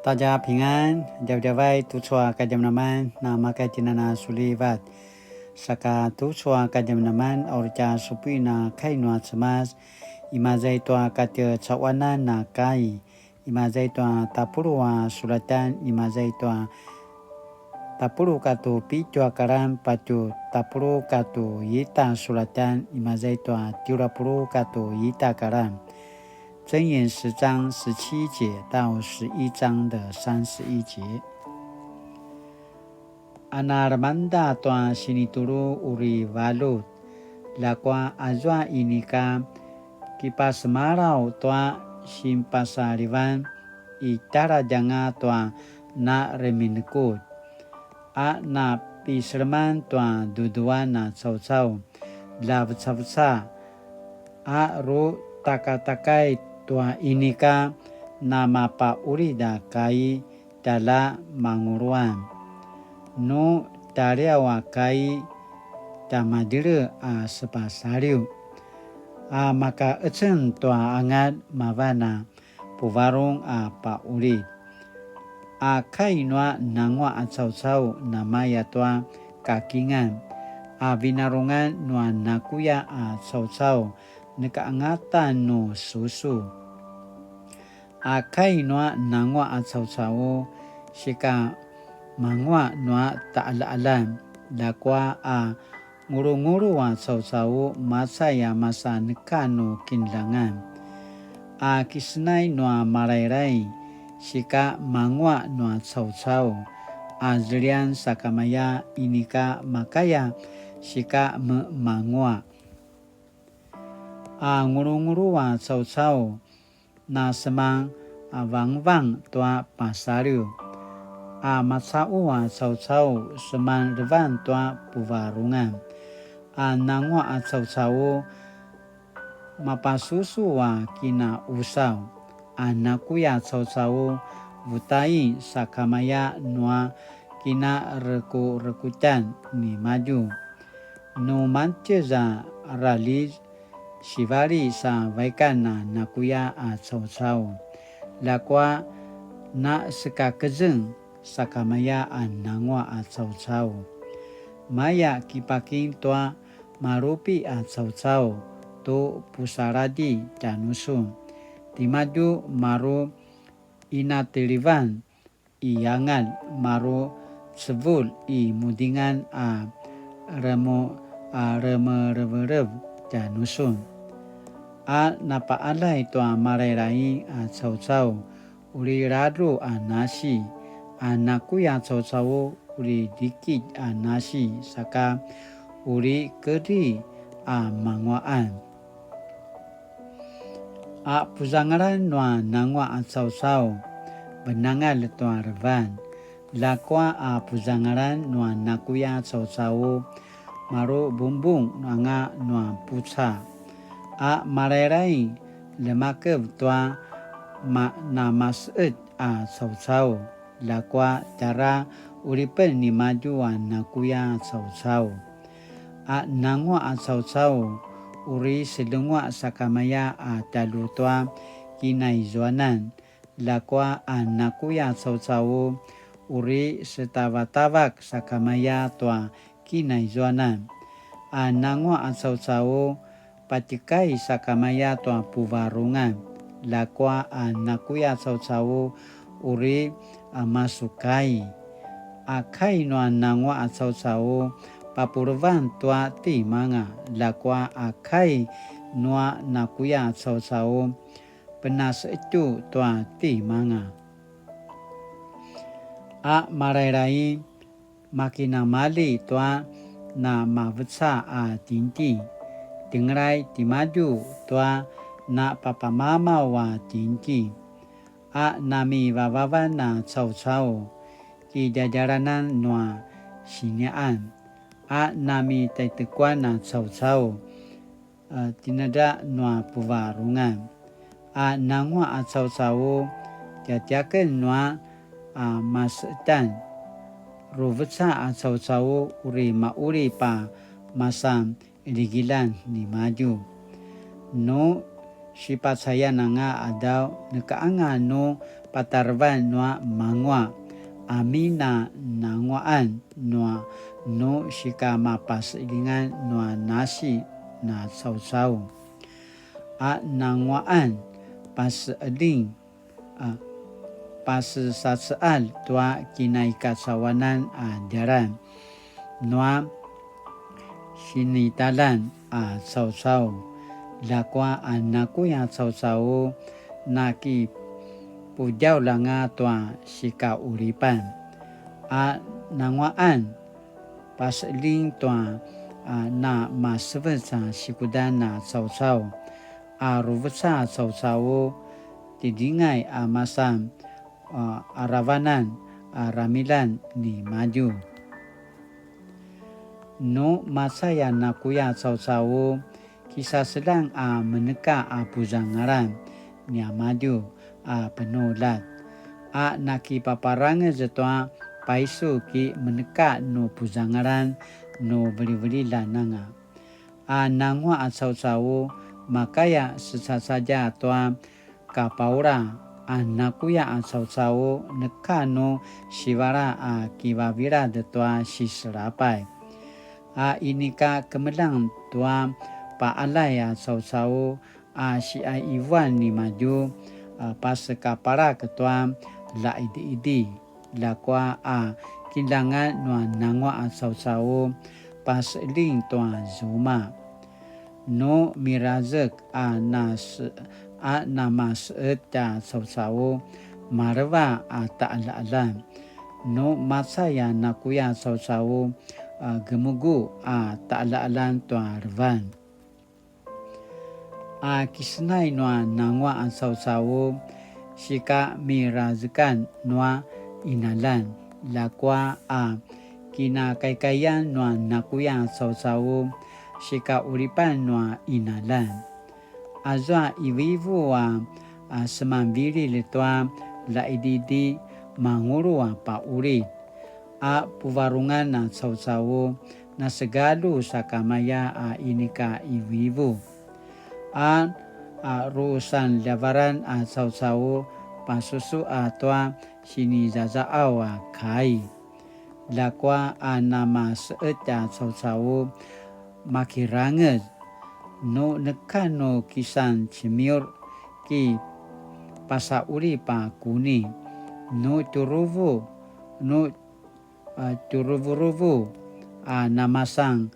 大家平安，大家外读错kajam naman na makatinana sulivat. Saka tutsua kajam naman orja supi na kainua semas. Imazai tua katia cawana na kai. Imazai tua tapurua sulatan imazai tua tapuru katu pitua karam patu tapuru katu yita sulatan imazai tua tiurapuru katu yita karam. 箴言10章17节到11章的31节。Anarmanda tua sinituru uri valut, lakwa azwa inika kipas marau tua simpasarivan itara janga tua na reminkut. A na pisreman tua dudua na cau-cau, la vca-vca. A ru taka-takai tua inika nama pa urida kai dala manguruan. No tariawa kai tamadire a sepasariu. A maka ecen tua angat mavana puvarung a pa urid. A kai noa nangwa a cau-cau namaya tua kakingan. A binarungan noa nakuya a cau-cau nekaangatan no susu. A kai noa nangwa a cau-cau sika mangwa noa ta'ala-alam. Lakwa a nguru-nguru a cau-cau masaya masa nekano kinlangan. A kisnay noa marayray sika mangwa noa cau-cau. A zilian sakamaya inika makaya sika mangwa. A nguru-nguru wa cau-cau na semang vang-vang tua pasariu. A masau wa cau-cau semang revan tua puvarungan. A nangwa a cau-cau mapasusu wa kina usau. A nakuya cau-cau vutai sakamaya noa kina reku-rekutan ni maju. No mancheza ralis Shivari sa vaikana nakuya a cau-cau. Lakwa na sekakezeng sakamaya a nangwa a cau-cau. Maya kipaking tua marupi a cau-cau to pusaradi janusun. Timaju maru inatilivan iyangan maru sebul i mudingan a remerev janusun. A napaalay tua marayray a cau-cau uri radu a nasi. A nakuya cau-cau uri dikit a nasi saka uri keri a mangwaan. A puzangaran noa nangwa a cau-cau benangal tua revan. Lakwa a puzangaran noa nakuya cau-cau maru bumbung nga noa puca. A marayray lemakeb tua na mas'ed a cau-cau. Lakwa cara uripen ni maju a nakuya cau-cau. A nangwa a cau-cau uri selengwa sakamaya a talu tua kinaizuanan. Lakwa a nakuya cau-cau uri setawak-tawak sakamaya tua kinaizuanan. A nangwa a cau-cau patikai sakamaya tua puvarungan. Lakwa a nakuya cau-cau uri masukai. A kai noa nangwa a cau-cau papurvan tua timanga. Lakwa a kai noa nakuya cau-cau penas itu tua timanga. A marayray makinamali tua na mavca a tinti. Tingray timaju tua na papamama wa tinti. A nami vavavan na cau-cau ki jajaranan noa sinyaan. A nami taitekwan na cau-cau tinada noa puvarungan. A nangwa a cau-cau tiatiaken noa masdan. Ruvca a cau-cau uri mauri pa masam iligilan ni maju. No sifat saya nanga adaw nakaanga no patarban no mangwa amina nangwaan no shika mapasilingan no nasi na sausaw a nangwaan pasaling pasasaal tua kinaikasawanan daran no sinitalan sausaw lakwa naku yang sausaw naki pujaw langa tua sika uripan nangwaan pasling tua na masvesa sikudan na sausaw ruvesa sausaw tidingay masam arawanan ramilan ni maju no masaya nakuya sausaw kisah sedang meneka puzangaran ni maju penulat naki paparangan zetua paisu ki meneka no puzangaran no beli-beli lananga nangwa sausaw makaya saja tua kapaura nakuya sausaw neka no shivara kibavira detua sisrapai inika kemelang tua paalay sausaw si Iwan ni maju pas kapara ketua la idi lakwa kilangan no nangwa sausaw pas ling tua zuma no mirazek namas eta sausaw marwa ta'ala no masaya nakuya sausaw gemugu ta'ala tua rvan kisnay no nangwa sausaw sika mirazkan no inalan lakwa kinakaykayan no nakuya sausaw sika uripan no inalan azwa iwivu semambiri letwa la ididi manguru pauri puvarungan na sausaw na segalo sa kamaya inika iwivu ruusan lavaran sausaw pasusu atwa sinizazaaw kai lakwa nama seeta sausaw makiranget no nekano kisan cimiur ki pasauri pa kuni no turuvu namasang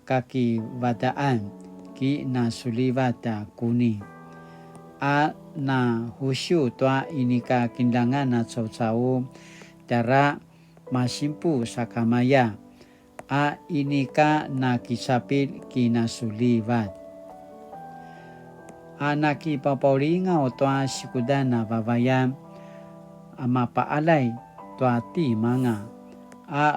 kaki wadaan ki nasuliwata kuni na husyu tua inika kindangan na sausaw tara masimpu sakamaya inika na kisapil kinasuliwat naki papaulinga o tua sikudan na babayan mapaalay tua ti mga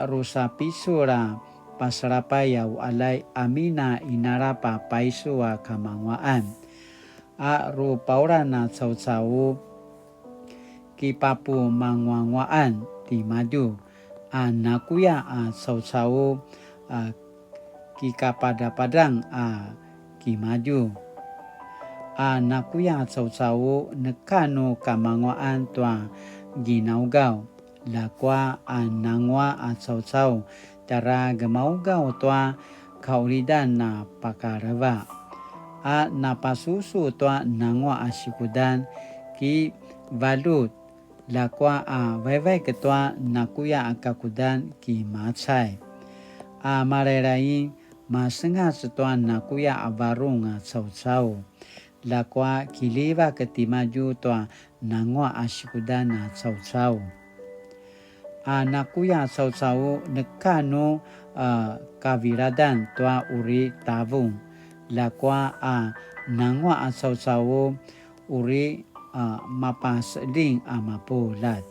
rusa pisura pasrapaya alay amina inarapa paisua kamangwaan ru paura na sausaw kipapu mangwangwaan ti maju nakuya sausaw kikapada-padang kimaju nakuya sausaw nekano kamangwaan tua ginaugaw lakwa nangwa sausaw tara gemaugaw tua kaulidan na pakarava napasusu tua nangwa sikudan ki balut lakwa vai ketua nakuya kakudan ki matsai marerain masenga setua nakuya abarung sausaw lakwa kiliva ketimaju tua nangwa sikudan na sausaw nakuya sausaw nekano kaviradan tua uri tabung lakwa nangwa sausaw uri mapasling mapulat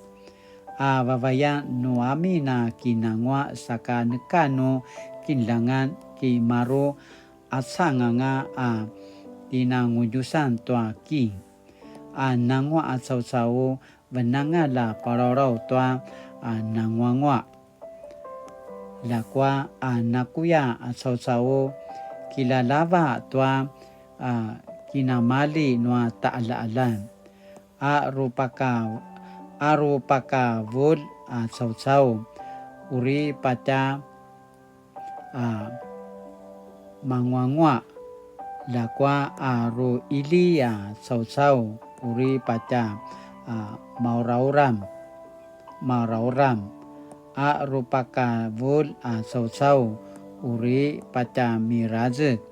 babayan no amina kinangwa saka nekano kinlangan ki maro asanga tinangujusan tua ki nangwa sausaw benangala pararaw tua nangwangwa lakwa nakuya sausaw kilalava tua kinamali nua ta'ala-alan arupaka vul sau-sau uri paca mangwangwa lakwa aru ili sau-sau uri paca maurauram arupaka vul sau-sau uri paca mirazek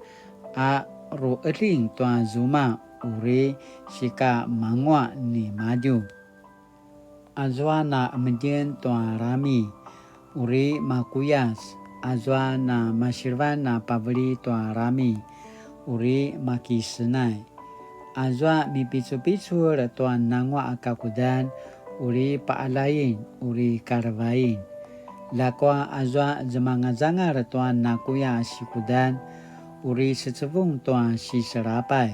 ru eling tua zuma uri sika mangwa ni maju azwa na menjen tua rami uri makuyas azwa na masirvan na pabli tua rami uri makisenai azwa mipicu-picu tua nangwa akakudan uri paalayin uri karvain lakwa azwa zemanga-zanga tua nakuya sikudan uri secevung tua si serapai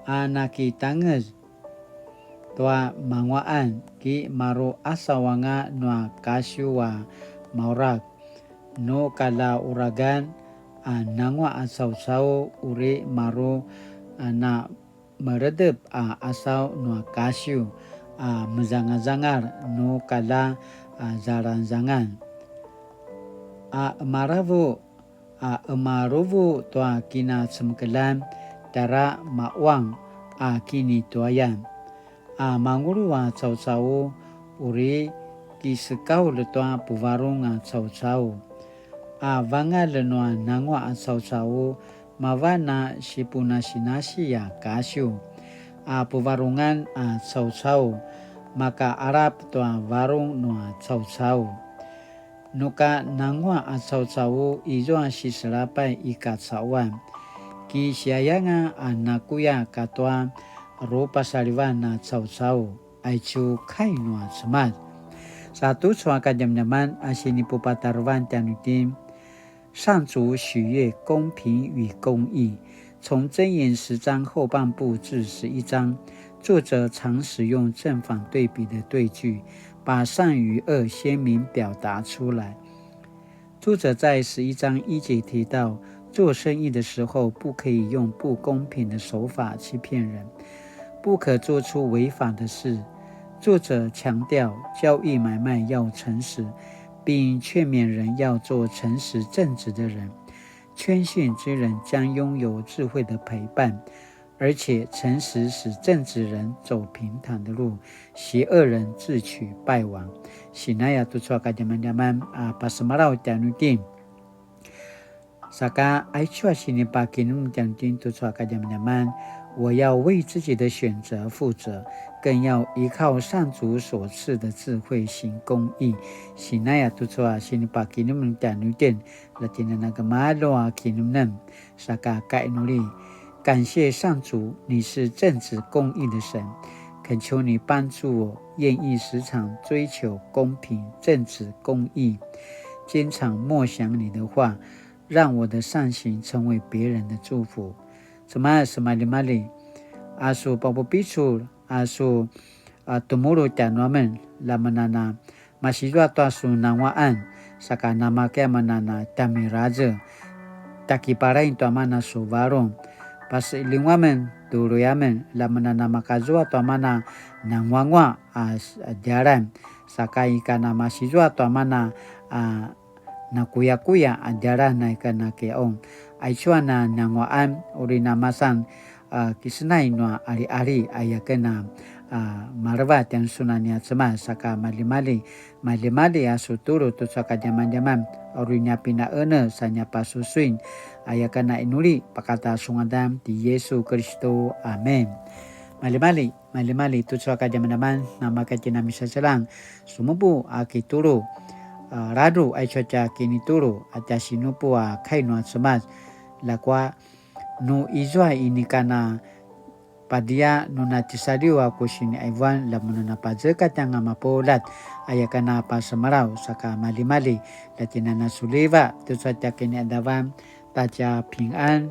anaki tangez tua mangwaan ki maru asawanga nua kasyuwa maurak no kala uragan nangwa asau-sau uri maru na meredep asau nua kasyu mezanga-zangar no kala zaran-zangan emaruvu tua kina semkelan tara mawang kini tuayan manguru sau-sau uri kisekau letua puvarung sau-sau vanga lenua nangwa sau-sau mavana sipuna sinasi kasyu puvarungan sau-sau maka arap tua varung nua sau-sau nuka nangwa sau-sau izo si serapai ikat sawan ki siayanga nakuya katwa rupa salivan sau-sau aicu kainua semat satu suaka jam-jaman asini pupatarvan tianutim 上主喜悦公平与公义。从箴言10章后半部至11章，作者常使用正反对比的对句，把善与恶鲜明表达出来。作者在11章1节提到，做生意的时候不可以用不公平的手法欺骗人，不可做出违法的事。作者强调交易买卖要诚实，并劝勉人要做诚实正直的人。谦逊之人将拥有智慧的陪伴，而且诚实使正直人走平坦的路，邪恶人自取败亡。Sinaya tu suaka zaman-zaman pasemarau tianutin. Saka aichua sini pakinum tianutin tu suaka zaman-zaman， 我要为自己的选择负责，更要依靠上主所赐的智慧行公义。Sinaya tu suaka sini pakinum tianutin latina nagamalo kinum saka kainuli。感谢上主，你是正直公义的神，恳求你帮助我，愿意时常追求公平、正直、公义，经常默想你的话，让我的善行成为别人的祝福。Semali asu papo pisul asu tumulu tianuamen lamanana masijwa to asu nawaan saka nama kaya manana tamiraja takiparain to amana suvarong pas ilingwamen turuyamen lamanana makazua to amana nangwangwa ajaran saka ikana masijwa to amana nakuya-kuya ajaran na ikana keong aichuana nangwaan uri namasan kisenai no ari-ari ayakena marwa tiang sunanya cema saka mali-mali asuturu tu saka jaman-jaman uri nyapina ene sanya pasusuin ayakena inuli pakata sungadam di Yesus Kristo amen. Mali-mali tu saka jaman-jaman nama kacina misa selang sumubu akituru radu aichocha kini turu atasinupu kainua semas lakwa nu izwa ini kana padia nuna tisadiwa kusini aivan lamununa pazeka tanga mapolat ayakana pasemarau saka mali-mali latina nasuliva tusatya kini adavam taja ping'an